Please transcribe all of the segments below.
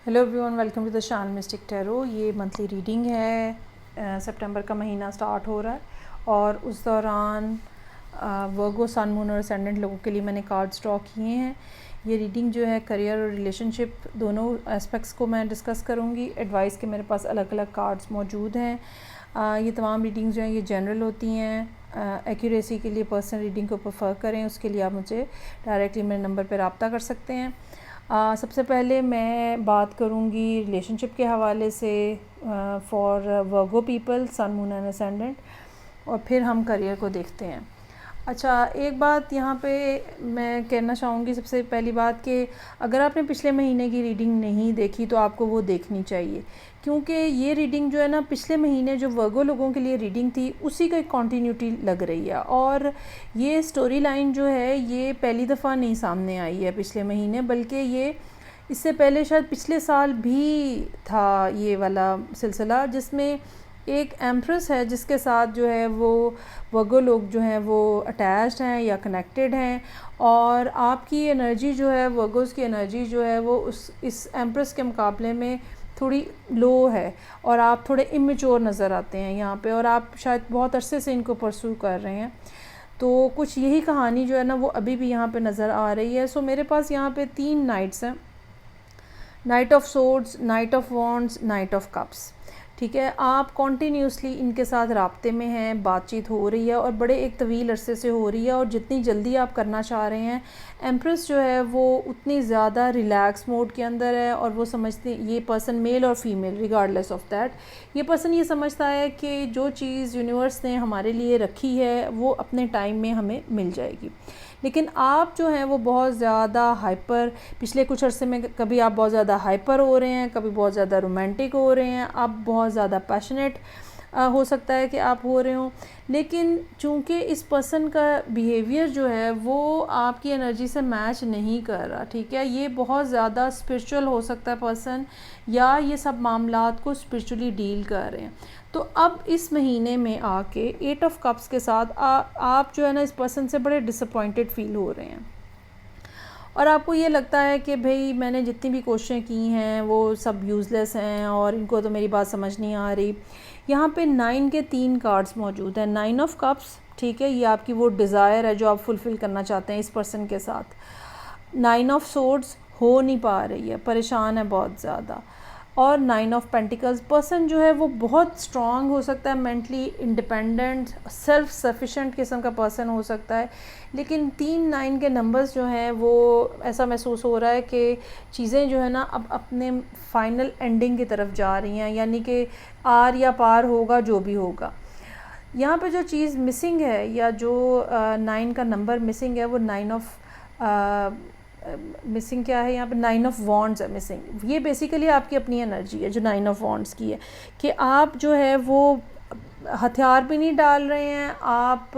Hello everyone, welcome to the channel mystic tarot. ये monthly reading है। सितंबर का महीना स्टार्ट हो रहा है और उस दौरान वर्गो, सन, मून और असेंडेंट लोगों के लिए मैंने कार्ड्स ड्रॉ किए हैं। ये रीडिंग जो है करियर और रिलेशनशिप दोनों एस्पेक्ट्स को मैं डिस्कस करूँगी। एडवाइस के मेरे पास अलग अलग कार्ड्स मौजूद हैं। ये तमाम रीडिंग्स जो हैं ये जनरल होती हैं। एक्यूरेसी के लिए पर्सनल रीडिंग को प्रेफर करें, उसके लिए आप मुझे डायरेक्टली मेरे नंबर पर रब्ता कर सकते हैं। सबसे पहले मैं बात करूँगी रिलेशनशिप के हवाले से for Virgo people, sun, moon and ascendant, और फिर हम करियर को देखते हैं। अच्छा, एक बात यहाँ पे मैं कहना चाहूँगी। सबसे पहली बात कि अगर आपने पिछले महीने की रीडिंग नहीं देखी तो आपको वो देखनी चाहिए, क्योंकि ये रीडिंग जो है ना, पिछले महीने जो वर्गो लोगों के लिए रीडिंग थी उसी का एक कॉन्टीन्यूटी लग रही है। और ये स्टोरी लाइन जो है ये पहली दफ़ा नहीं सामने आई है पिछले महीने, बल्कि ये इससे पहले शायद पिछले साल भी था ये वाला सिलसिला, जिसमें एक एम्प्रेस है जिसके साथ जो है वो वर्गो लोग जो हैं वो अटैच्ड हैं या कनेक्टेड हैं, और आपकी एनर्जी जो है, वर्गोज़ की एनर्जी जो है वो इस एम्प्रेस के मुकाबले में थोड़ी लो है, और आप थोड़े इमेच्योर नज़र आते हैं यहाँ पे, और आप शायद बहुत अरसे से इनको परस्यू कर रहे हैं। तो कुछ यही कहानी जो है ना वो अभी भी यहाँ पे नज़र आ रही है। सो मेरे पास यहाँ पे 3 नाइट्स हैं, night of swords, night of wands, night of cups. ठीक है, आप कॉन्टीन्यूसली इनके साथ राब्ते में हैं, बातचीत हो रही है और बड़े एक तवील अरसे से हो रही है, और जितनी जल्दी आप करना चाह रहे हैं, एम्प्रेस जो है वो उतनी ज़्यादा रिलैक्स मोड के अंदर है। और वो समझते, ये पर्सन मेल और फीमेल रिगार्डलेस ऑफ दैट, ये पर्सन ये समझता है कि जो चीज़ यूनिवर्स ने हमारे लिए रखी है वो अपने टाइम में हमें मिल जाएगी। लेकिन आप जो हैं वो बहुत ज़्यादा हाइपर, पिछले कुछ अरसे में कभी आप बहुत ज़्यादा हाइपर हो रहे हैं, कभी बहुत ज़्यादा रोमांटिक हो रहे हैं, आप बहुत ज़्यादा पैशनेट हो सकता है कि आप हो रहे हों। लेकिन चूंकि इस पर्सन का बिहेवियर जो है वो आपकी एनर्जी से मैच नहीं कर रहा, ठीक है, ये बहुत ज़्यादा स्पिरिचुअल हो सकता है पर्सन, या ये सब मामलात को स्पिरिचुअली डील कर रहे हैं। तो अब इस महीने में आके 8 ऑफ कप्स के साथ आप जो है ना इस पर्सन से बड़े डिसअपॉइंटेड फील हो रहे हैं, और आपको ये लगता है कि भाई मैंने जितनी भी कोशिशें की हैं वो सब यूज़लेस हैं और इनको तो मेरी बात समझ नहीं आ रही। यहाँ पे 9 के 3 कार्ड्स मौजूद हैं। 9 ऑफ कप्स, ठीक है, ये आपकी वो डिज़ायर है जो आप फुलफ़िल करना चाहते हैं इस पर्सन के साथ। 9 ऑफ सोर्ड्स हो नहीं पा रही है, परेशान है बहुत ज़्यादा। और 9 ऑफ पेंटिकल्स, पर्सन जो है वो बहुत स्ट्रॉन्ग हो सकता है, मेंटली इंडिपेंडेंट, सेल्फ सफिशेंट किस्म का पर्सन हो सकता है। लेकिन 3-9 के नंबर्स जो हैं वो ऐसा महसूस हो रहा है कि चीज़ें जो है ना अब अपने फाइनल एंडिंग की तरफ जा रही हैं, यानी कि आर या पार होगा जो भी होगा। यहाँ पे जो चीज़ मिसिंग है, या जो 9 का नंबर मिसिंग है, वो 9 ऑफ मिसिंग क्या है यहाँ पे, 9 ऑफ वॉन्ड्स है मिसिंग। ये बेसिकली आपकी अपनी एनर्जी है जो 9 ऑफ वॉन्ड्स की है, कि आप जो है वो हथियार भी नहीं डाल रहे हैं, आप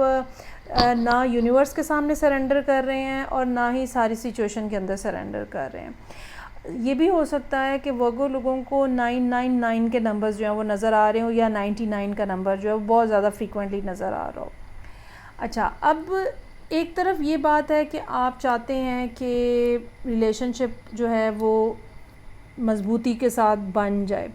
ना यूनिवर्स के सामने सरेंडर कर रहे हैं और ना ही सारी सिचुएशन के अंदर सरेंडर कर रहे हैं। ये भी हो सकता है कि वर्गो लोगों को 999 के नंबर्स जो हैं वो नज़र आ रहे हो, या 99 का नंबर जो है वो बहुत ज़्यादा फ्रीक्वेंटली नज़र आ रहा हो। अच्छा, अब एक तरफ ये बात है कि आप चाहते हैं कि रिलेशनशिप जो है वो मज़बूती के साथ बन जाए।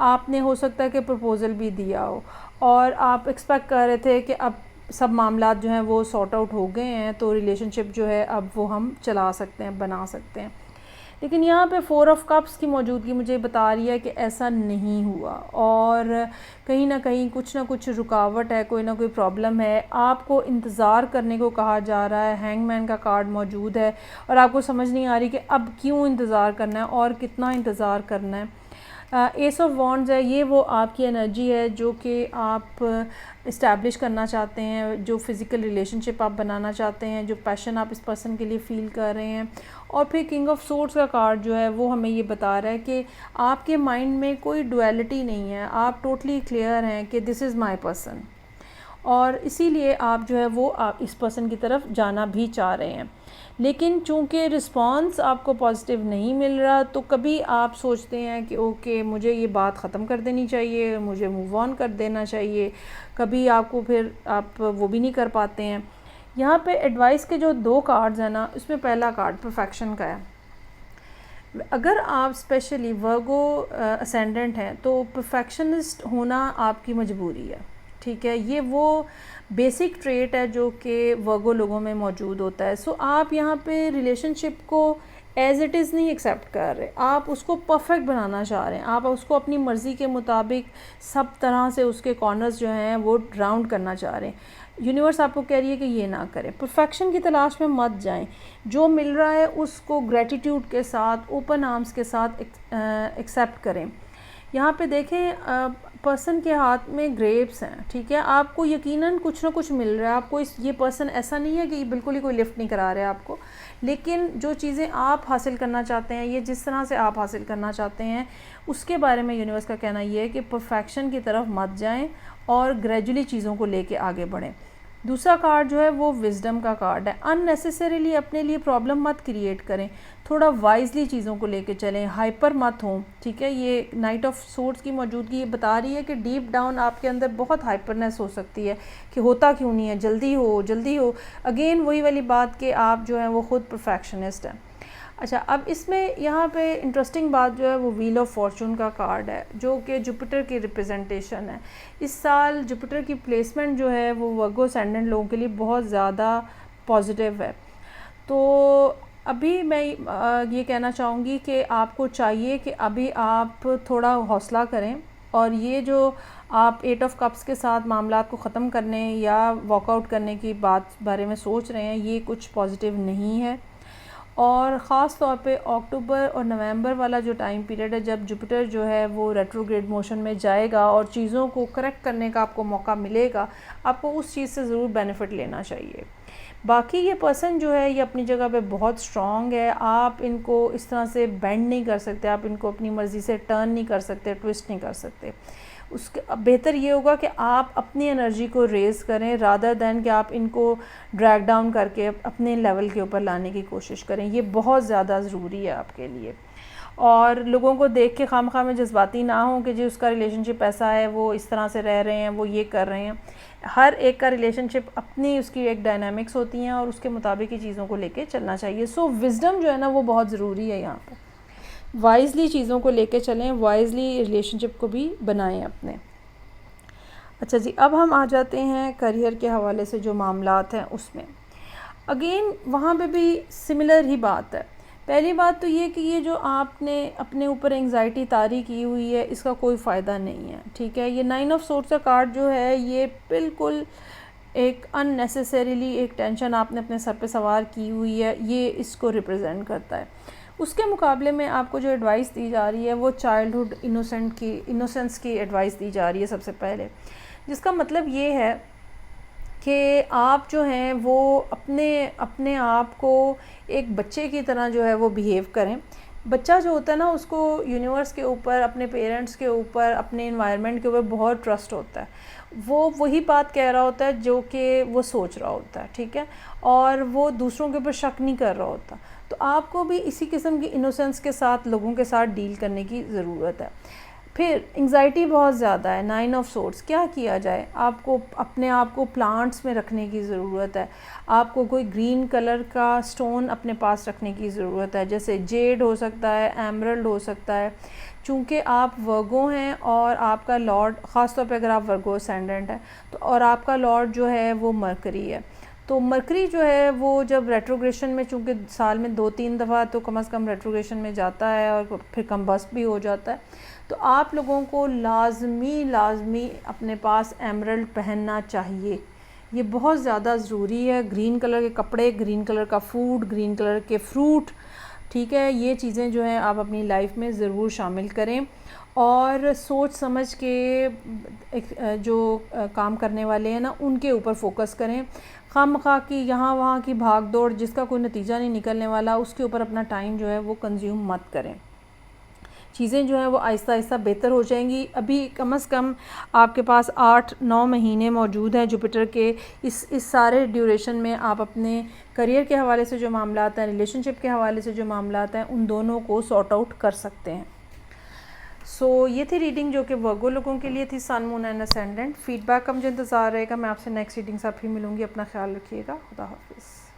आपने हो सकता है कि प्रपोज़ल भी दिया हो और आप एक्सपेक्ट कर रहे थे कि अब सब मामलात जो हैं वो सॉर्ट आउट हो गए हैं, तो रिलेशनशिप जो है अब वो हम चला सकते हैं, बना सकते हैं। लेकिन यहाँ पे 4 ऑफ कप्स की मौजूदगी मुझे बता रही है कि ऐसा नहीं हुआ, और कहीं ना कहीं कुछ ना कुछ रुकावट है, कोई ना कोई प्रॉब्लम है। आपको इंतज़ार करने को कहा जा रहा है, हैंगमैन का कार्ड मौजूद है, और आपको समझ नहीं आ रही कि अब क्यों इंतज़ार करना है और कितना इंतज़ार करना है। एस ऑफ वॉन्ड्स है, ये वो आपकी एनर्जी है जो कि आप इस्टेब्लिश करना चाहते हैं, जो फ़िज़िकल रिलेशनशिप आप बनाना चाहते हैं, जो पैशन आप इस पर्सन के लिए फ़ील कर रहे हैं। और फिर किंग ऑफ सोर्ड्स का कार्ड जो है वो हमें ये बता रहा है कि आपके माइंड में कोई डुअलिटी नहीं है, आप टोटली क्लियर हैं कि दिस इज़ माई पर्सन, और इसीलिए आप जो है वो आप इस पर्सन की तरफ जाना भी चाह रहे हैं। लेकिन चूंकि रिस्पांस आपको पॉजिटिव नहीं मिल रहा, तो कभी आप सोचते हैं कि ओके मुझे ये बात ख़त्म कर देनी चाहिए, मुझे मूव ऑन कर देना चाहिए। कभी आपको फिर आप वो भी नहीं कर पाते हैं। यहाँ पे एडवाइस के जो 2 कार्ड्स हैं ना, उसमें पहला कार्ड परफेक्शन का है। अगर आप स्पेशली वर्गो असेंडेंट हैं तो परफेक्शनिस्ट होना आपकी मजबूरी है, ठीक है। ये वो बेसिक ट्रेट है जो कि वर्गो लोगों में मौजूद होता है। सो आप यहाँ पे रिलेशनशिप को एज़ इट इज़ नहीं एक्सेप्ट कर रहे, आप उसको परफेक्ट बनाना चाह रहे हैं। आप उसको अपनी मर्ज़ी के मुताबिक सब तरह से उसके कॉर्नर्स जो हैं वो राउंड करना चाह रहे हैं। यूनिवर्स आपको कह रही है कि ये ना करें, परफेक्शन की तलाश में मत जाएं। जो मिल रहा है उसको ग्रेटिट्यूड के साथ, ओपन आर्म्स के साथ एक्सेप्ट करें। यहाँ पे देखें पर्सन के हाथ में ग्रेप्स हैं, ठीक है। आपको यकीनन कुछ ना कुछ मिल रहा है। आपको ये पर्सन ऐसा नहीं है कि बिल्कुल ही कोई लिफ्ट नहीं करा रहे आपको, लेकिन जो चीज़ें आप हासिल करना चाहते हैं, ये जिस तरह से आप हासिल करना चाहते हैं, उसके बारे में यूनिवर्स का कहना ये है कि परफेक्शन की तरफ मत जाएं और ग्रेजुअली चीज़ों को लेके आगे बढ़ें। दूसरा कार्ड जो है वो विजडम का कार्ड है। अननेसेसरीली अपने लिए प्रॉब्लम मत क्रिएट करें, थोड़ा वाइजली चीज़ों को लेके चलें, हाइपर मत हों, ठीक है। ये नाइट ऑफ सोर्ड्स की मौजूदगी ये बता रही है कि डीप डाउन आपके अंदर बहुत हाइपरनेस हो सकती है कि होता क्यों नहीं है, जल्दी हो जल्दी हो। अगेन वही वाली बात कि आप जो है वो ख़ुद परफेक्शनिस्ट हैं। अच्छा, अब इसमें यहाँ पे इंटरेस्टिंग बात जो है वो व्हील ऑफ फॉर्चून का कार्ड है जो कि जुपिटर की रिप्रेजेंटेशन है। इस साल जुपिटर की प्लेसमेंट जो है वो वर्गो असेंडेंट लोगों के लिए बहुत ज़्यादा पॉजिटिव है। तो अभी मैं ये कहना चाहूँगी कि आपको चाहिए कि अभी आप थोड़ा हौसला करें और ये जो आप 8 ऑफ कप्स के साथ मामला को ख़त्म करने या वॉकआउट करने की बात बारे में सोच रहे हैं, ये कुछ पॉजिटिव नहीं है। और ख़ास तौर पे अक्टूबर और नवंबर वाला जो टाइम पीरियड है जब जुपिटर जो है वो रेट्रोग्रेड मोशन में जाएगा और चीज़ों को करेक्ट करने का आपको मौका मिलेगा, आपको उस चीज़ से ज़रूर बेनिफिट लेना चाहिए। बाकी ये पर्सन जो है ये अपनी जगह पे बहुत स्ट्रॉन्ग है। आप इनको इस तरह से बेंड नहीं कर सकते, आप इनको अपनी मर्ज़ी से टर्न नहीं कर सकते, ट्विस्ट नहीं कर सकते। उसके बेहतर ये होगा कि आप अपनी एनर्जी को रेज़ करें रादर दैन कि आप इनको ड्रैग डाउन करके अपने लेवल के ऊपर लाने की कोशिश करें। ये बहुत ज़्यादा ज़रूरी है आपके लिए। और लोगों को देख के खामखा में जज्बाती ना हो कि जी उसका रिलेशनशिप ऐसा है, वो इस तरह से रह रहे हैं, वो ये कर रहे हैं। हर एक का रिलेशनशिप अपनी उसकी एक डायनामिक्स होती हैं और उसके मुताबिक ही चीज़ों को लेके चलना चाहिए। सो विज़डम जो है ना वो बहुत ज़रूरी है यहाँ पर। वाइजली चीज़ों को लेके चलें, वाइजली रिलेशनशिप को भी बनाएं अपने। अच्छा जी, अब हम आ जाते हैं करियर के हवाले से जो मामलात हैं उसमें। अगेन वहाँ पे भी सिमिलर ही बात है। पहली बात तो ये कि ये जो आपने अपने ऊपर एंग्जाइटी तारी की हुई है इसका कोई फ़ायदा नहीं है, ठीक है। ये 9 ऑफ सोर्ड्स का कार्ड जो है ये बिल्कुल एक अननेसेसरीली एक टेंशन आपने अपने सर पे सवार की हुई है, ये इसको रिप्रेजेंट करता है। उसके मुकाबले में आपको जो एडवाइस दी जा रही है वो चाइल्डहुड इनोसेंस की एडवाइस दी जा रही है सबसे पहले, जिसका मतलब ये है कि आप जो हैं वो अपने आप को एक बच्चे की तरह जो है वो बिहेव करें। बच्चा जो होता है ना उसको यूनिवर्स के ऊपर, अपने पेरेंट्स के ऊपर, अपने एनवायरनमेंट के ऊपर बहुत ट्रस्ट होता है। वो वही बात कह रहा होता है जो कि वो सोच रहा होता है, ठीक है, और वो दूसरों के ऊपर शक नहीं कर रहा होता। तो आपको भी इसी किस्म की इनोसेंस के साथ लोगों के साथ डील करने की ज़रूरत है। फिर एंग्जाइटी बहुत ज़्यादा है, 9 ऑफ सोर्ड्स, क्या किया जाए? आपको अपने आप को प्लांट्स में रखने की ज़रूरत है। आपको कोई ग्रीन कलर का स्टोन अपने पास रखने की ज़रूरत है, जैसे जेड हो सकता है, एमरल्ड हो सकता है। चूँकि आप वर्गो हैं और आपका लॉर्ड, ख़ास तौर पे अगर आप वर्गो असेंडेंट हैं तो, और आपका लॉर्ड जो है वो मरकरी है, तो मरकरी जो है वो जब रेट्रोग्रेशन में, चूँकि साल में 2-3 दफ़ा तो कम से कम रेट्रोग्रेशन में जाता है और फिर कम्बस्ट भी हो जाता है, तो आप लोगों को लाजमी अपने पास एमरल्ड पहनना चाहिए। ये बहुत ज़्यादा ज़रूरी है। ग्रीन कलर के कपड़े, ग्रीन कलर का फूड, ग्रीन कलर के फ्रूट, ठीक है, ये चीज़ें जो हैं आप अपनी लाइफ में ज़रूर शामिल करें। और सोच समझ के जो काम करने वाले हैं ना उनके ऊपर फोकस करें। खामखा की यहाँ वहाँ की भाग दौड़ जिसका कोई नतीजा नहीं निकलने वाला, उसके ऊपर अपना टाइम जो है वो कंज्यूम मत करें। चीज़ें जो हैं वो आहिस्ता आहिस्ता बेहतर हो जाएंगी। अभी कम से कम आपके पास 8-9 महीने मौजूद हैं जुपिटर के। इस सारे ड्यूरेशन में आप अपने करियर के हवाले से जो मामलात हैं, रिलेशनशिप के हवाले से जो मामलात हैं, उन दोनों को सॉर्ट आउट कर सकते हैं। सो ये थी रीडिंग जो कि वर्गो लोगों के लिए थी, सन, मून एंड असेंडेंट। फीडबैक का मुझे इंतज़ार रहेगा। मैं आपसे नेक्स्ट रीडिंग से फिर मिलूँगी। अपना ख्याल रखिएगा। खुदा हाफिज़।